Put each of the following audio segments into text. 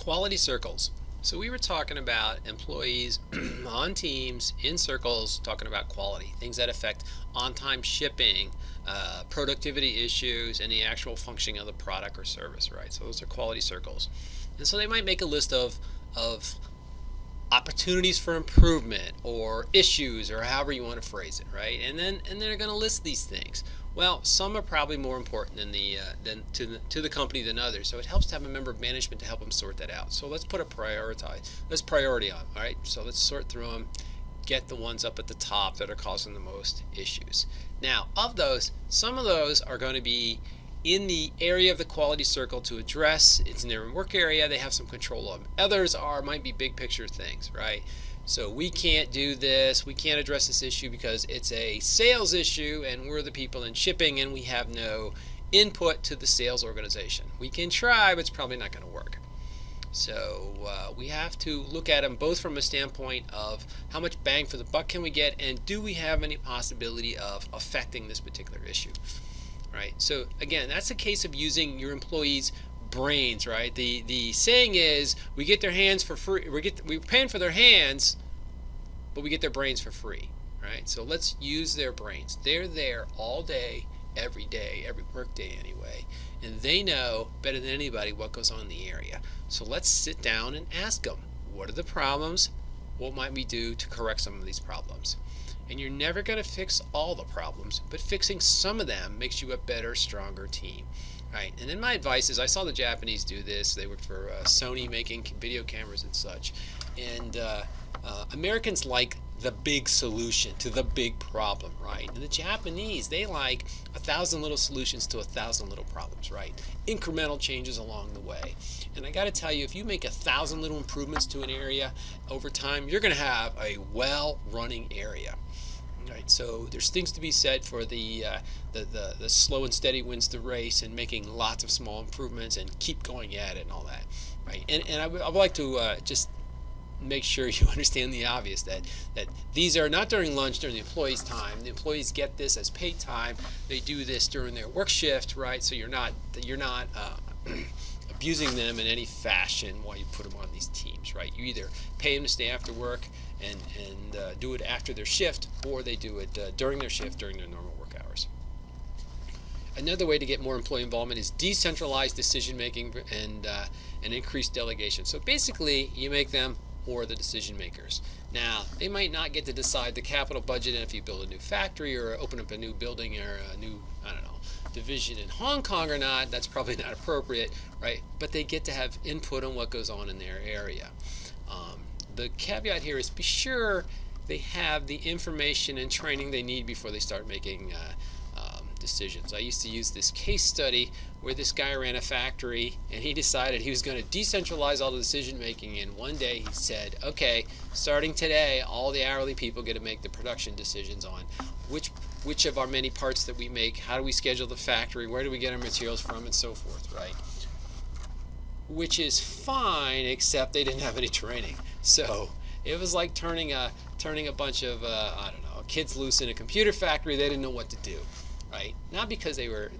Quality circles. So we were talking about employees on teams, in circles, talking about quality, things that affect on-time shipping, productivity issues, and the actual functioning of the product or service, right? So those are quality circles. And so they might make a list of opportunities for improvement or issues or however you want to phrase it, right? And they're going to list these things. Well, some are probably more important than to the company than others. So it helps to have a member of management to help them sort that out. So let's put a priority on. All right. So let's sort through them, get the ones up at the top that are causing the most issues. Now, of those, some of those are going to be in the area of the quality circle to address. It's in their work area. They have some control of them. Others might be big picture things, right? So we can't do this, we can't address this issue because it's a sales issue and we're the people in shipping and we have no input to the sales organization. We can try, but it's probably not going to work. So we have to look at them both from a standpoint of how much bang for the buck can we get, and do we have any possibility of affecting this particular issue, right? So again, that's a case of using your employees' brains, right? The saying is, we get their hands for free. We're paying for their hands, but we get their brains for free, right? So let's use their brains. They're there all day, every work day anyway, and they know better than anybody what goes on in the area. So let's sit down and ask them, what are the problems? What might we do to correct some of these problems? And you're never going to fix all the problems, but fixing some of them makes you a better, stronger team. Right, and then my advice is, I saw the Japanese do this. They worked for Sony making video cameras and such. And Americans like the big solution to the big problem, right? And the Japanese, they like 1,000 little solutions to 1,000 little problems, right? Incremental changes along the way. And I got to tell you, if you make 1,000 little improvements to an area over time, you're going to have a well-running area. Right, so there's things to be said for the slow and steady wins the race, and making lots of small improvements and keep going at it and all that, right? And I would like to just make sure you understand the obvious, that these are not during lunch, during the employees' time. The employees get this as paid time. They do this during their work shift, right? So you're not abusing them in any fashion while you put them on these teams, right? You either pay them to stay after work and do it after their shift, or they do it during their shift, during their normal work hours. Another way to get more employee involvement is decentralized decision making and increased delegation. So basically, you make them more the decision makers. Now, they might not get to decide the capital budget, and if you build a new factory or open up a new building or a new, division in Hong Kong or not, that's probably not appropriate, right? But they get to have input on what goes on in their area. The caveat here is, be sure they have the information and training they need before they start making decisions. I used to use this case study where this guy ran a factory and he decided he was going to decentralize all the decision making, and one day he said, okay, starting today, all the hourly people get to make the production decisions on which of our many parts that we make, how do we schedule the factory, where do we get our materials from, and so forth, right? Which is fine, except they didn't have any training. So it was like turning a bunch of kids loose in a computer factory. They didn't know what to do, right? Not because they were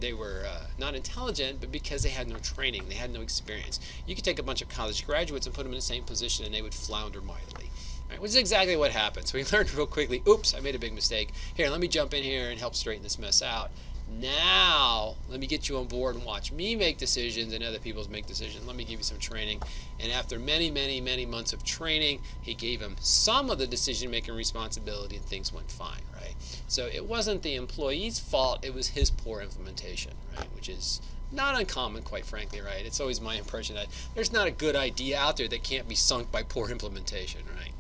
not intelligent, but because they had no training, they had no experience. You could take a bunch of college graduates and put them in the same position, and they would flounder mightily. Right, which is exactly what happened. So we learned real quickly, oops, I made a big mistake. Here, let me jump in here and help straighten this mess out. Now, let me get you on board and watch me make decisions and other people's make decisions. Let me give you some training. And after many, many, many months of training, he gave him some of the decision-making responsibility, and things went fine, right? So it wasn't the employee's fault, it was his poor implementation, right? Which is not uncommon, quite frankly, right? It's always my impression that there's not a good idea out there that can't be sunk by poor implementation, right?